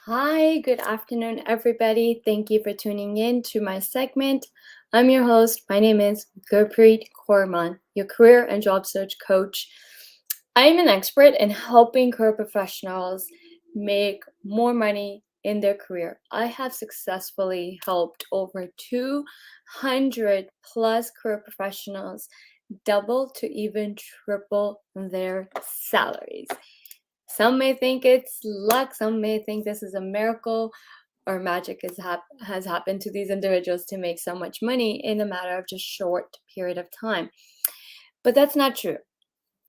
Hi, good afternoon, everybody. Thank you for tuning in to my segment. I'm your host. My name is Gurpreet Kaurman, your career and job search coach. I am an expert in helping career professionals make more money in their career. I have successfully helped over 200 plus career professionals double to even triple their salaries. Some may think it's luck, some may think this is a miracle or magic has happened to these individuals to make so much money in a matter of just short period of time. But that's not true.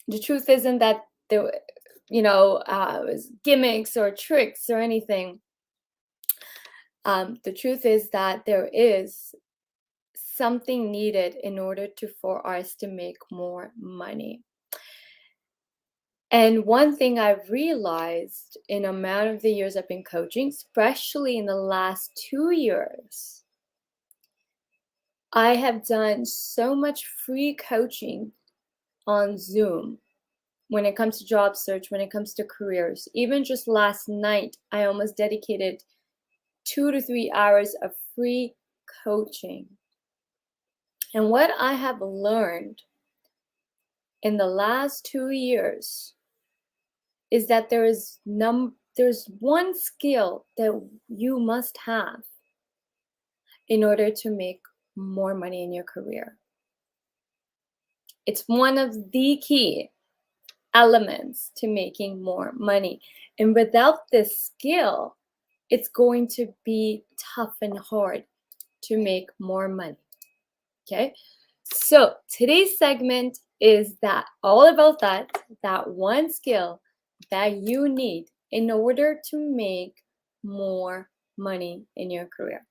The truth isn't that there, was gimmicks or tricks or anything. The truth is that there is something needed in order for us to make more money. And one thing I've realized in amount of the years I've been coaching, especially in the last 2 years, I have done so much free coaching on Zoom when it comes to job search, when it comes to careers. Even just last night, I almost dedicated 2 to 3 hours of free coaching. And what I have learned in the last 2 years is that there's one skill that you must have in order to make more money in your career. It's one of the key elements to making more money. And without this skill, it's going to be tough and hard to make more money. Okay? So today's segment is all about that one skill that you need in order to make more money in your career.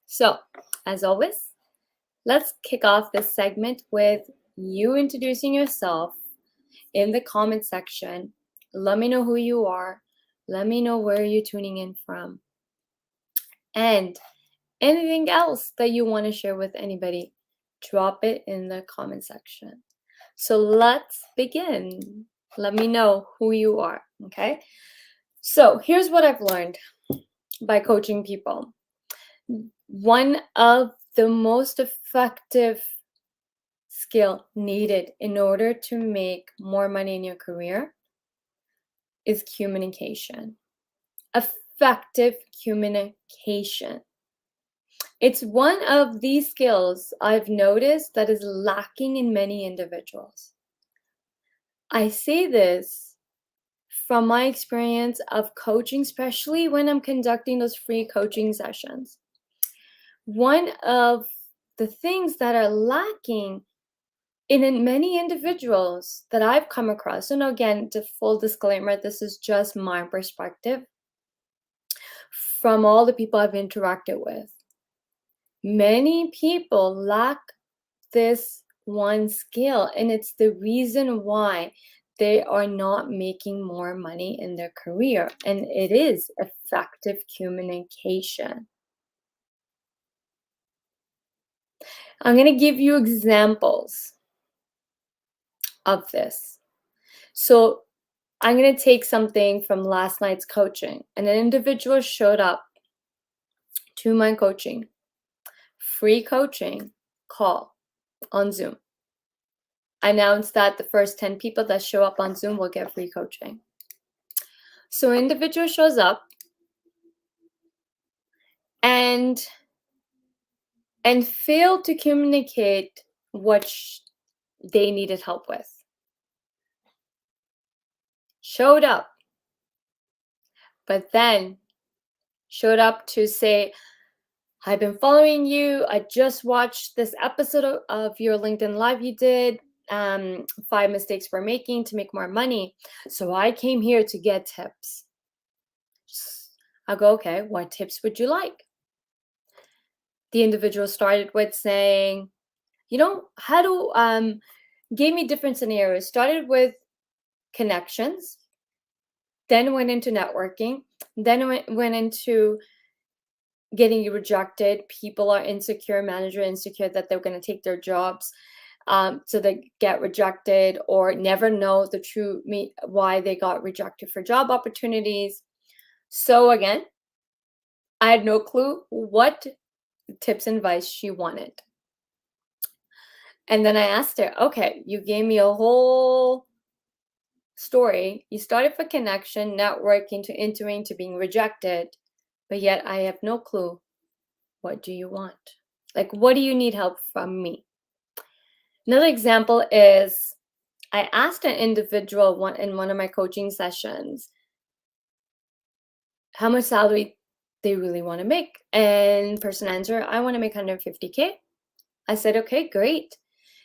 So, as always, let's kick off this segment with you introducing yourself in the comment section. Let me know who you are. Let me know where you're tuning in from. And anything else that you want to share with anybody, drop it in the comment section. So let's begin. Let me know who you are, okay? So here's what I've learned by coaching people. One of the most effective skill needed in order to make more money in your career is communication. Effective communication. It's one of these skills I've noticed that is lacking in many individuals. I say this from my experience of coaching, especially when I'm conducting those free coaching sessions. One of the things that are lacking in many individuals that I've come across, and again, to full disclaimer, this is just my perspective from all the people I've interacted with. Many people lack this one skill, and it's the reason why they are not making more money in their career, and it is effective communication. I'm going to give you examples of this. So I'm going to take something from last night's coaching. And an individual showed up to my coaching, free coaching call on Zoom. I announced that the first 10 people that show up on Zoom will get free coaching. So individual shows up and failed to communicate what they needed help with. Showed up, but then showed up to say, I've been following you. I just watched this episode of your LinkedIn Live you did, 5 mistakes we're making to make more money. So I came here to get tips. I go, okay, what tips would you like? The individual started with saying, gave me different scenarios. Started with connections, then went into networking, then went into getting rejected. People are insecure, manager insecure that they're going to take their jobs. So they get rejected or never know the true why they got rejected for job opportunities. So again, I had no clue what tips and advice she wanted. And then I asked her, okay, you gave me a whole story. You started for connection, networking, to entering, to being rejected, but yet I have no clue. What do you want? Like, what do you need help from me? Another example is I asked an individual in one of my coaching sessions how much salary they really want to make. And person answered, I want to make 150K. I said, okay, great.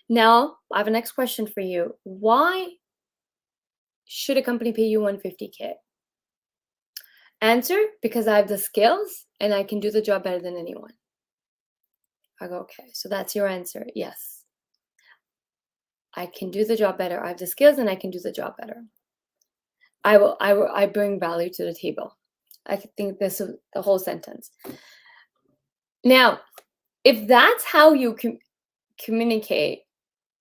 Now I have a next question for you. Why should a company pay you 150K? Answer, because I have the skills and I can do the job better than anyone. I go, okay, so that's your answer. Yes, I can do the job better. I have the skills and I can do the job better. I bring value to the table. I think this is the whole sentence. Now, if that's how you communicate,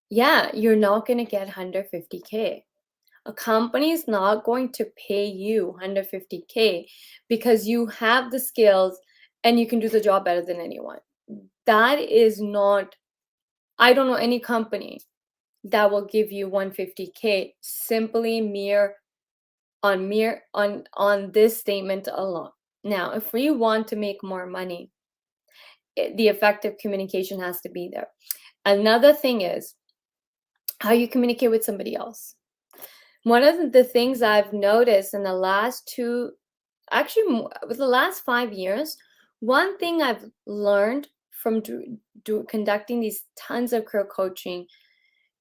yeah, you're not going to get 150K. A company is not going to pay you 150K because you have the skills and you can do the job better than anyone. That is not, I don't know any company that will give you 150K simply on this statement alone. Now, if we want to make more money, the effective communication has to be there. Another thing is how you communicate with somebody else. One of the things I've noticed in the last with the last 5 years, one thing I've learned from conducting these tons of career coaching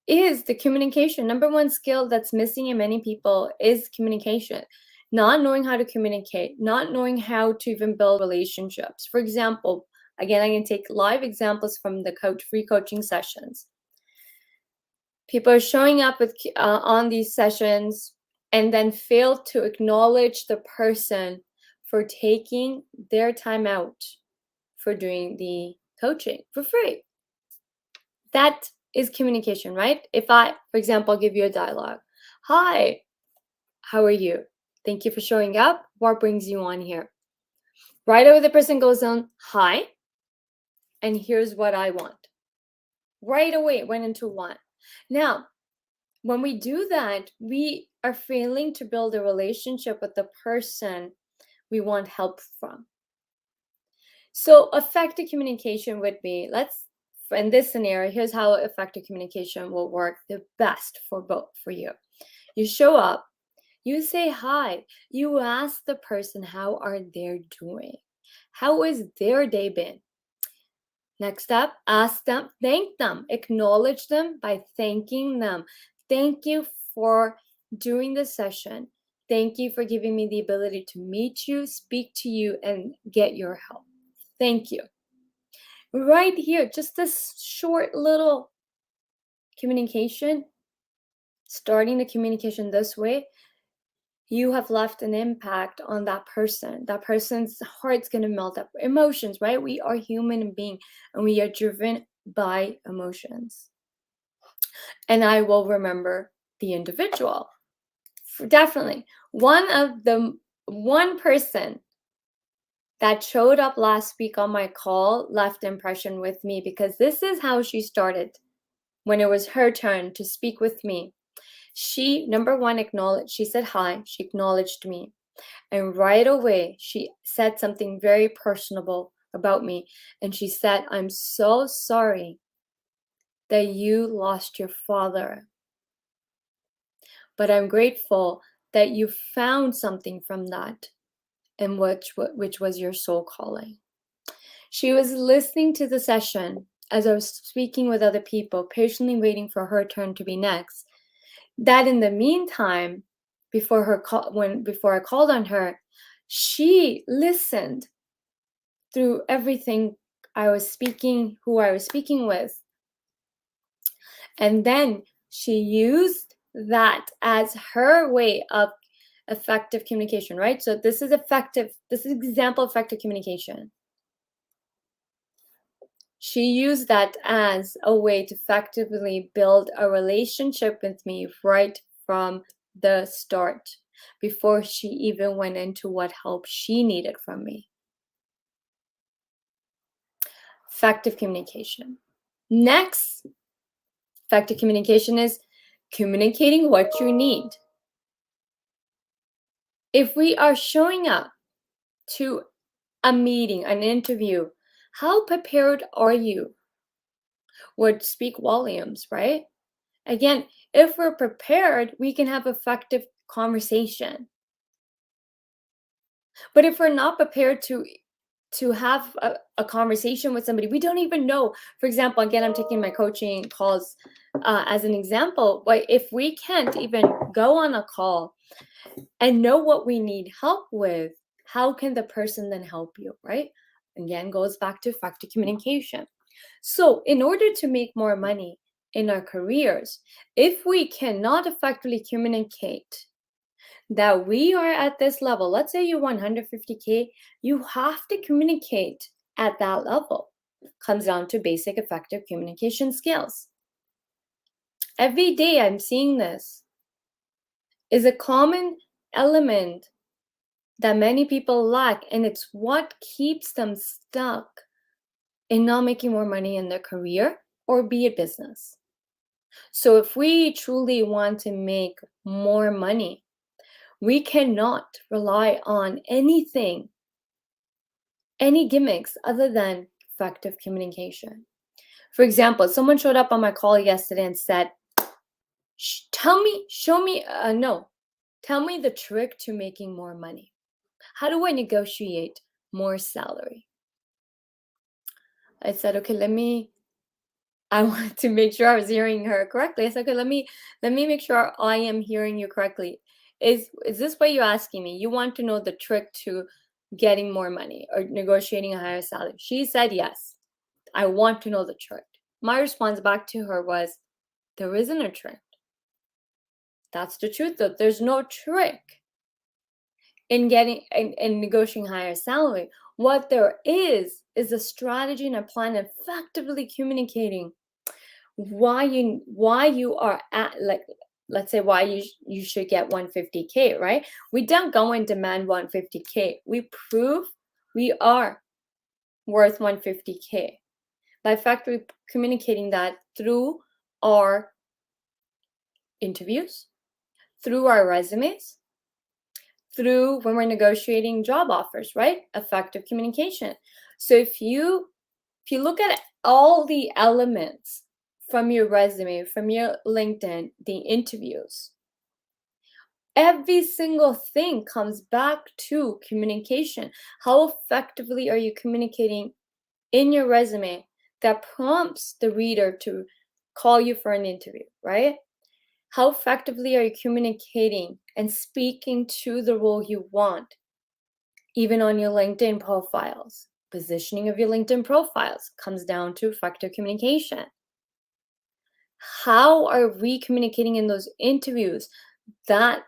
is the communication. Number one skill that's missing in many people is communication. Not knowing how to communicate, not knowing how to even build relationships. For example, again, I can take live examples from the free coaching sessions. People are showing up on these sessions and then fail to acknowledge the person for taking their time out for doing the coaching for free. That is communication, right? If I, for example, give you a dialogue. Hi, how are you? Thank you for showing up. What brings you on here? Right away, the person goes on, hi, and here's what I want. Right away, it went into one. Now, when we do that, we are failing to build a relationship with the person we want help from. So effective communication would be, in this scenario, here's how effective communication will work the best for you. You show up, you say hi, you ask the person how are they doing? How has their day been? Next up, ask them, thank them, acknowledge them by thanking them. Thank you for doing the session. Thank you for giving me the ability to meet you, speak to you, and get your help. Thank you. Right here, just this short little communication, starting the communication this way, you have left an impact on that person. That person's heart's going to melt up. Emotions, right? We are human beings and we are driven by emotions. And I will remember the individual. Definitely. One person that showed up last week on my call left impression with me because this is how she started when it was her turn to speak with me. She, number one, she said hi, she acknowledged me. And right away, she said something very personable about me. And she said, I'm so sorry that you lost your father. But I'm grateful that you found something from that, and which was your soul calling. She was listening to the session as I was speaking with other people, patiently waiting for her turn to be next. That in the meantime, before I called on her, she listened through everything I was speaking, who I was speaking with. And then she used that as her way of effective communication, right? So this is example of effective communication. She used that as a way to effectively build a relationship with me right from the start. before she even went into what help she needed from me. Effective communication. Next, effective communication is communicating what you need. If we are showing up to a meeting, an interview, how prepared are you? Would speak volumes, right? Again, if we're prepared, we can have effective conversation. But if we're not prepared to have a conversation with somebody we don't even know, for example, again, I'm taking my coaching calls as an example, but if we can't even go on a call and know what we need help with, how can the person then help you, right? Again, goes back to effective communication. So in order to make more money in our careers, if we cannot effectively communicate that we are at this level, let's say you want 150K, you have to communicate at that level. Comes down to basic effective communication skills. Every day I'm seeing this is a common element that many people lack, and it's what keeps them stuck in not making more money in their career or be it business. So if we truly want to make more money, we cannot rely on anything, any gimmicks other than effective communication. For example, someone showed up on my call yesterday and said, tell me the trick to making more money. How do I negotiate more salary? I said, okay, I wanted to make sure I was hearing her correctly. I said, okay, let me make sure I am hearing you correctly. Is this what you're asking me? You want to know the trick to getting more money or negotiating a higher salary? She said, yes, I want to know the trick. My response back to her was, there isn't a trick. That's the truth, though. There's no trick in getting in negotiating higher salary. What there is a strategy and a plan, effectively communicating why you are at, like, let's say why you should get 150K, right? We don't go and demand 150K. We prove we are worth 150K by effectively communicating that through our interviews, through our resumes, through when we're negotiating job offers, right? Effective communication. So if you look at all the elements from your resume, from your LinkedIn, the interviews, every single thing comes back to communication. How effectively are you communicating in your resume that prompts the reader to call you for an interview, right? How effectively are you communicating and speaking to the role you want, even on your LinkedIn profiles? Positioning of your LinkedIn profiles comes down to effective communication. How are we communicating in those interviews that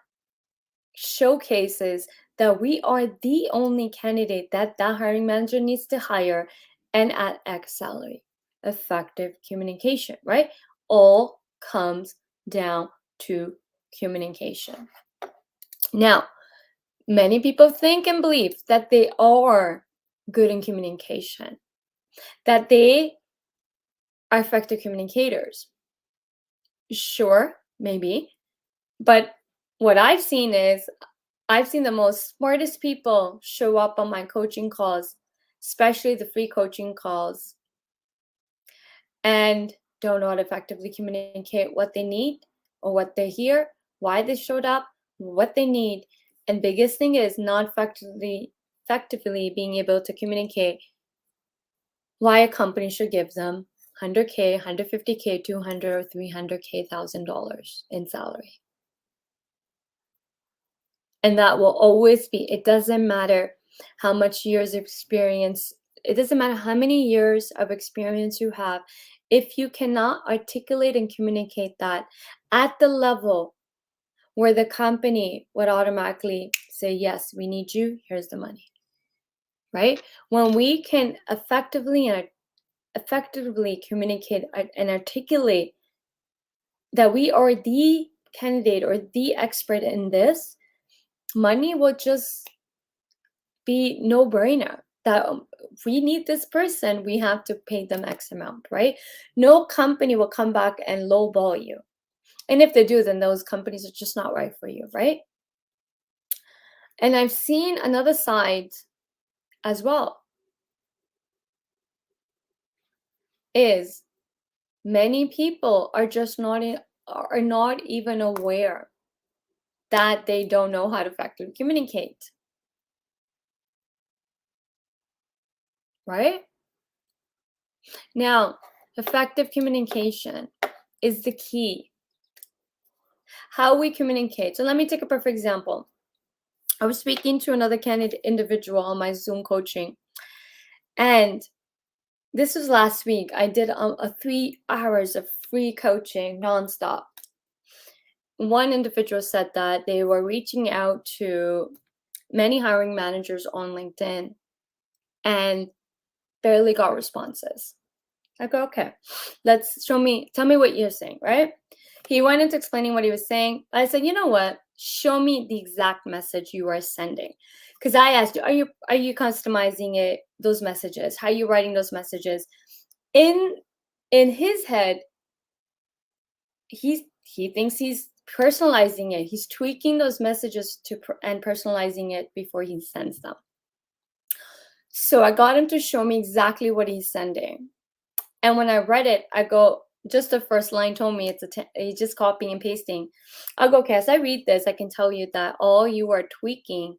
showcases that we are the only candidate that hiring manager needs to hire and at X salary? Effective communication, right? All comes down to communication. Now, many people think and believe that they are good in communication, that they are effective communicators. Sure, maybe. But what I've seen the most smartest people show up on my coaching calls, especially the free coaching calls, and don't know how to effectively communicate what they need or what they hear, why they showed up, what they need. And biggest thing is not effectively being able to communicate why a company should give them 100K, 150K, 200 or 300K $1,000 in salary. And that will always be, it doesn't matter how much years of experience, it doesn't matter how many years of experience you have, if you cannot articulate and communicate that at the level where the company would automatically say, yes, we need you, here's the money, right? When we can effectively communicate and articulate that we are the candidate or the expert in this, money will just be no-brainer that we need this person, we have to pay them X amount, right? No company will come back and lowball you. And if they do, then those companies are just not right for you, right? And I've seen another side as well, is many people are just are not even aware that they don't know how to effectively communicate, right? Now, effective communication is the key. How we communicate. So let me take a perfect example. I was speaking to another candidate individual on my Zoom coaching, and this was last week. I did a 3 hours of free coaching nonstop. One individual said that they were reaching out to many hiring managers on LinkedIn and barely got responses. I go, okay, tell me what you're saying, right? He went into explaining what he was saying. I said, you know what? Show me the exact message you are sending. Because I asked you, are you customizing it, those messages? How are you writing those messages? In his head, he thinks he's personalizing it. He's tweaking those messages and personalizing it before he sends them. So I got him to show me exactly what he's sending. And when I read it, I go, just the first line told me he's just copying and pasting. I'll go, okay, as I read this, I can tell you that all you are tweaking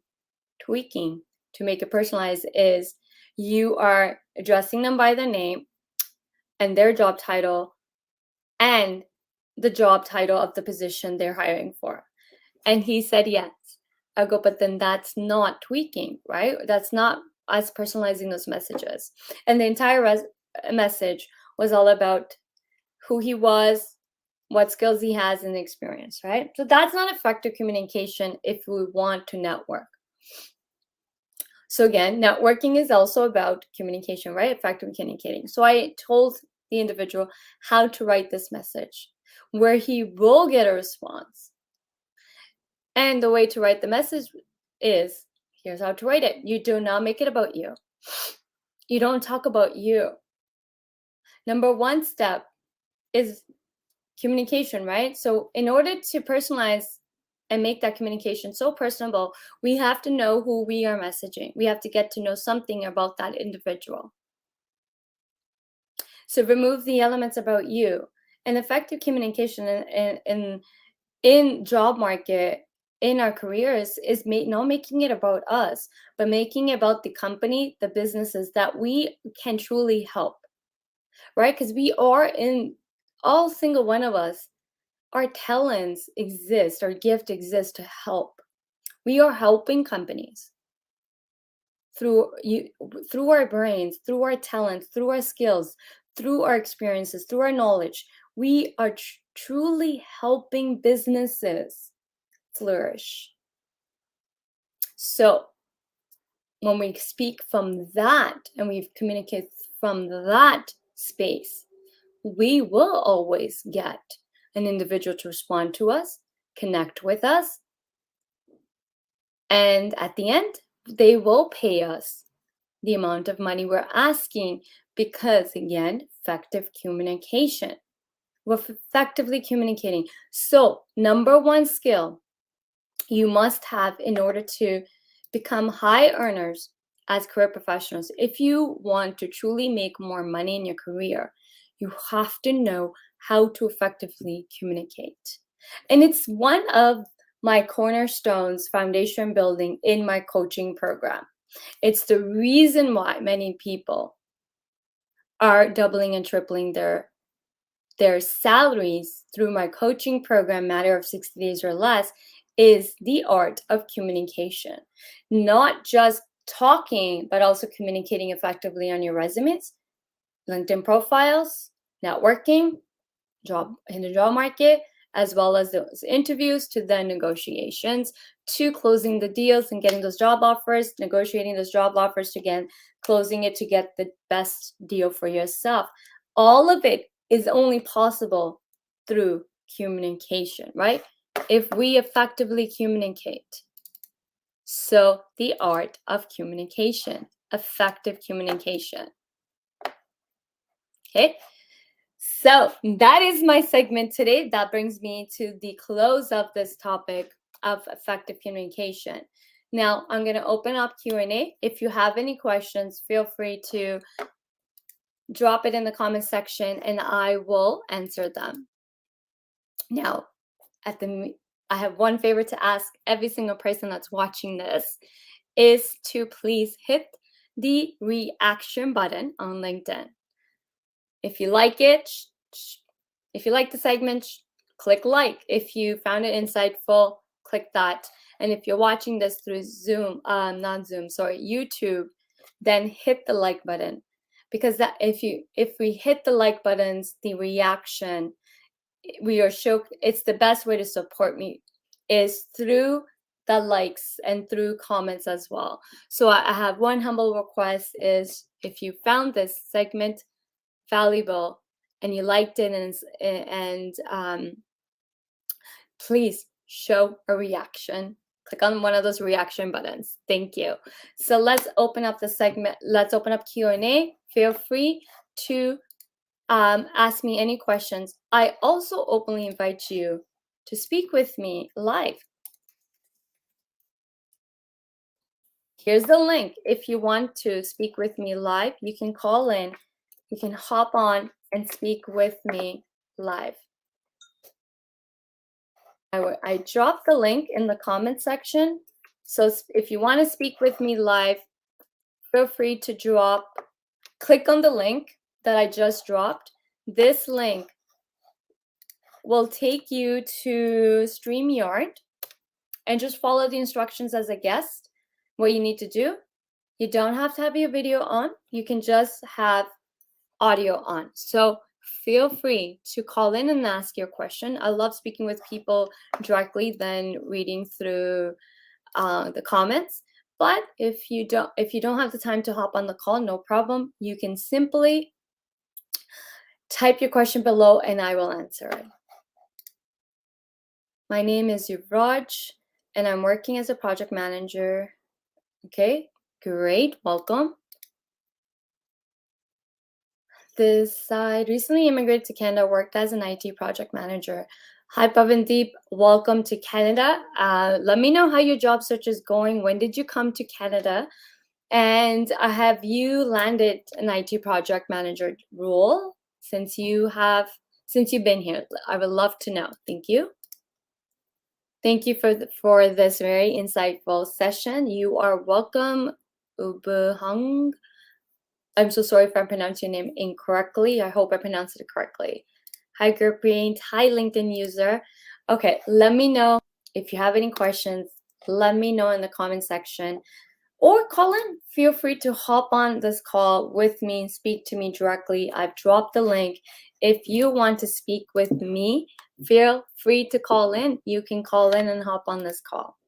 to make it personalized is you are addressing them by their name and their job title and the job title of the position they're hiring for. And he said yes. I go, but then that's not tweaking, right? That's not us personalizing those messages. And the entire message was all about who he was, what skills he has, and experience, right? So that's not effective communication if we want to network. So again, networking is also about communication, right? Effective communicating. So I told the individual how to write this message where he will get a response. And the way to write the message is, here's how to write it. You do not make it about you. You don't talk about you. Number one step is communication, right? So in order to personalize and make that communication so personable, we have to know who we are messaging. We have to get to know something about that individual. So remove the elements about you. And effective communication in job market, in our careers, is not making it about us, but making it about the company, the businesses that we can truly help, right? Because we are in all single one of us, our talents exist, our gift exists to help. We are helping companies through our brains, through our talents, through our skills, through our experiences, through our knowledge. We are truly helping businesses flourish. So when we speak from that and we communicate from that space, we will always get an individual to respond to us, connect with us, and at the end, they will pay us the amount of money we're asking because, again, effective communication. We're effectively communicating. So, number one skill you must have in order to become high earners as career professionals. If you want to truly make more money in your career, you have to know how to effectively communicate. And it's one of my cornerstones, foundation building in my coaching program. It's the reason why many people are doubling and tripling their salaries through my coaching program, Matter of 60 Days or Less, is the art of communication. Not just talking, but also communicating effectively on your resumes, LinkedIn profiles, networking, in the job market, as well as those interviews, to the negotiations, to closing the deals and getting those job offers, negotiating those job offers, to again closing it to get the best deal for yourself. All of it is only possible through communication, right? If we effectively communicate, So the art of communication, effective communication. Okay, so that is my segment today. That brings me to the close of this topic of effective communication. Now I'm going to open up Q&A. If you have any questions, feel free to drop it in the comment section and I will answer them. Now, I have one favor to ask every single person that's watching this is to please hit the reaction button on LinkedIn. If you like it, if you like the segment, click like. If you found it insightful, click that. And if you're watching this through Zoom, YouTube, then hit the like button. Because that if we hit the like buttons, the reaction, it's the best way to support me is through the likes and through comments as well. So I have one humble request is if you found this segment valuable and you liked it and please show a reaction. Click on one of those reaction buttons. Thank you. So let's open up the segment. Let's open up Q&A. Feel free to ask me any questions. I also openly invite you to speak with me live. Here's the link. If you want to speak with me live, you can call in, you can hop on and speak with me live. I dropped the link in the comment section. So if you want to speak with me live, feel free to click on the link that I just dropped. This link will take you to StreamYard and just follow the instructions as a guest. What you need to do, you don't have to have your video on. You can just have audio on. So feel free to call in and ask your question. I love speaking with people directly than reading through the comments. But if you don't have the time to hop on the call, no problem. You can simply type your question below and I will answer it. My name is Yuvraj and I'm working as a project manager. Okay, great, welcome. I recently immigrated to Canada, worked as an IT project manager. Hi, Pavandeep, welcome to Canada. Let me know how your job search is going. When did you come to Canada? And have you landed an IT project manager role since you've been here? I would love to know. Thank you. Thank you for this very insightful session. You are welcome, Ubahang. I'm so sorry if I pronounced your name incorrectly. I hope I pronounced it correctly. Hi, Gurpreet. Hi, LinkedIn user. Okay, let me know if you have any questions. Let me know in the comment section. Or call in. Feel free to hop on this call with me and speak to me directly. I've dropped the link. If you want to speak with me, feel free to call in. You can call in and hop on this call.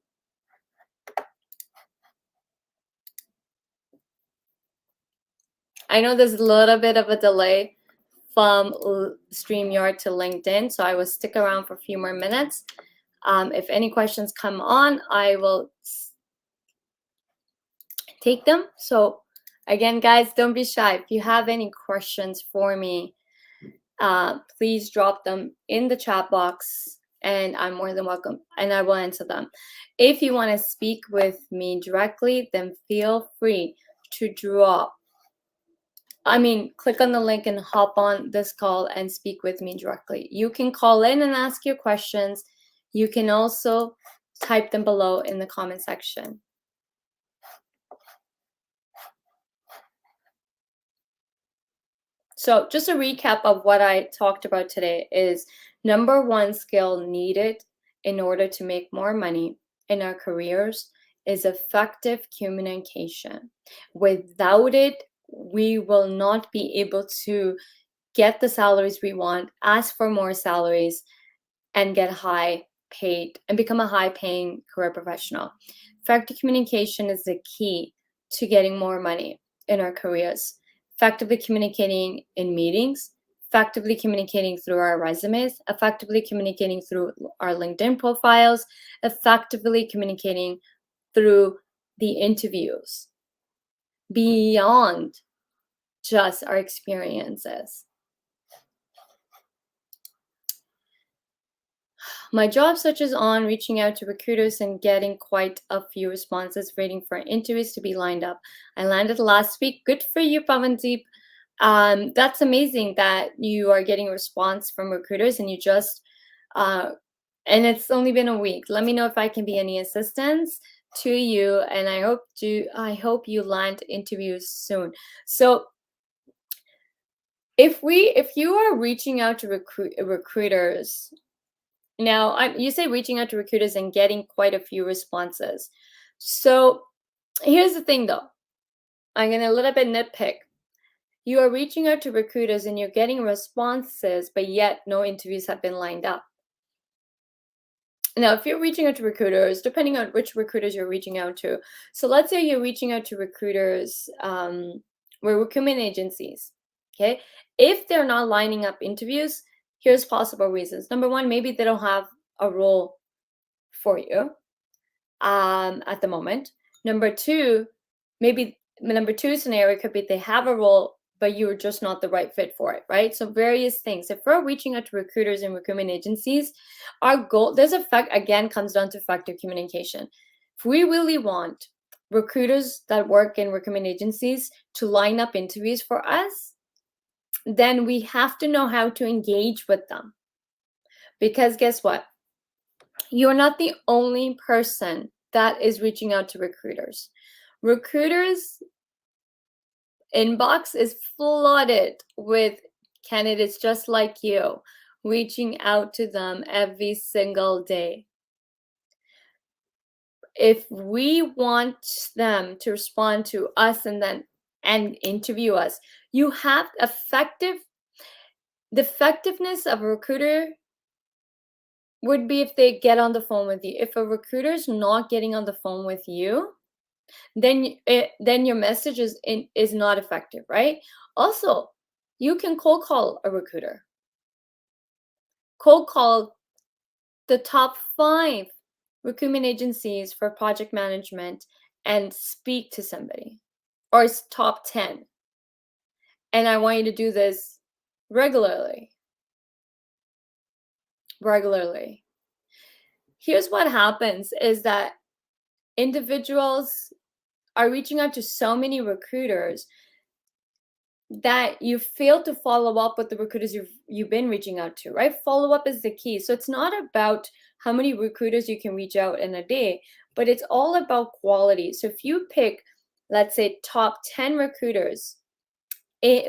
I know there's a little bit of a delay from StreamYard to LinkedIn, so I will stick around for a few more minutes. If any questions come on, I will take them. So again, guys, don't be shy. If you have any questions for me, please drop them in the chat box and I'm more than welcome and I will answer them. If you want to speak with me directly, then feel free to click on the link and hop on this call and speak with me directly. You can call in and ask your questions. You can also type them below in the comment section. So just a recap of what I talked about today is number one skill needed in order to make more money in our careers is effective communication. Without it, we will not be able to get the salaries we want, ask for more salaries, and get high paid and become a high paying career professional. Effective communication is the key to getting more money in our careers. Effectively communicating in meetings, effectively communicating through our resumes, effectively communicating through our LinkedIn profiles, effectively communicating through the interviews beyond just our experiences. My job search is on, reaching out to recruiters and getting quite a few responses, waiting for interviews to be lined up. I landed last week. Good for you, Pavandeep. That's amazing that you are getting a response from recruiters and you just, and it's only been a week. Let me know if I can be any assistance to you, and I hope you land interviews soon. So if you are reaching out to recruiters, now, you say reaching out to recruiters and getting quite a few responses. So here's the thing though. I'm going to a little bit nitpick. You are reaching out to recruiters and you're getting responses, but yet no interviews have been lined up. Now, if you're reaching out to recruiters, depending on which recruiters you're reaching out to. So let's say you're reaching out to recruiters, recruitment agencies, okay? If they're not lining up interviews, here's possible reasons. Number one, maybe they don't have a role for you at the moment. Number two scenario could be they have a role, but you're just not the right fit for it, right? So various things. If we're reaching out to recruiters and recruitment agencies, our goal, again, comes down to effective communication. If we really want recruiters that work in recruitment agencies to line up interviews for us, then we have to know how to engage with them. Because guess what? You're not the only person that is reaching out to recruiters. Recruiters' inbox is flooded with candidates just like you, reaching out to them every single day. If we want them to respond to us and interview us, you have the effectiveness of a recruiter would be if they get on the phone with you. If a recruiter is not getting on the phone with you, then your message is not effective, right? Also, you can cold call a recruiter. Cold call the top 5 recruitment agencies for project management and speak to somebody, or it's top 10. And I want you to do this regularly. Here's what happens is that individuals are reaching out to so many recruiters that you fail to follow up with the recruiters you've been reaching out to, right? Follow up is the key. So it's not about how many recruiters you can reach out in a day, but it's all about quality. So if you pick, let's say, top 10 recruiters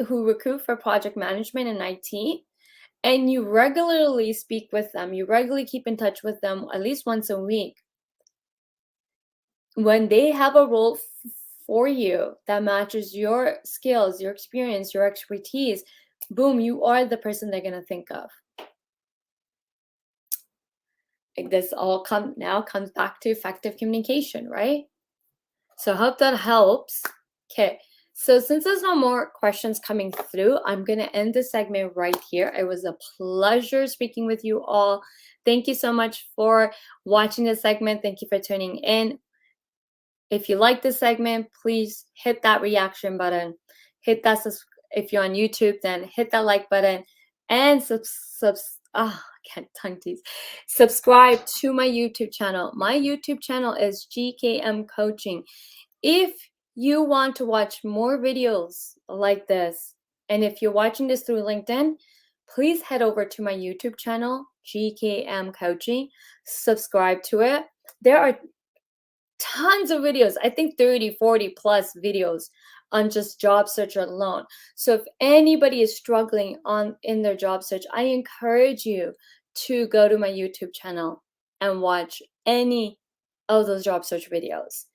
who recruit for project management and IT, and you regularly speak with them, you regularly keep in touch with them at least once a week, when they have a role for you that matches your skills, your experience, your expertise, boom, you are the person they're going to think of. This all comes back to effective communication, right? So I hope that helps. Okay, so since there's no more questions coming through, I'm going to end this segment right here. It was a pleasure speaking with you all. Thank you so much for watching this segment. Thank you for tuning in. If you like this segment, please hit that reaction button. Hit that if you're on YouTube, then hit that like button and subscribe to my YouTube channel. My YouTube channel is GKM Coaching. If you want to watch more videos like this, and if you're watching this through LinkedIn, please head over to my YouTube channel, GKM Coaching. Subscribe to it. There are tons of videos, I think 30, 40 plus videos on just job search alone. So if anybody is struggling in their job search, I encourage you to go to my YouTube channel and watch any of those job search videos.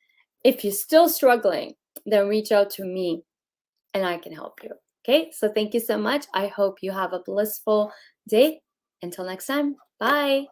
If you're still struggling, then reach out to me and I can help you. Okay, so thank you so much. I hope you have a blissful day. Until next time, bye.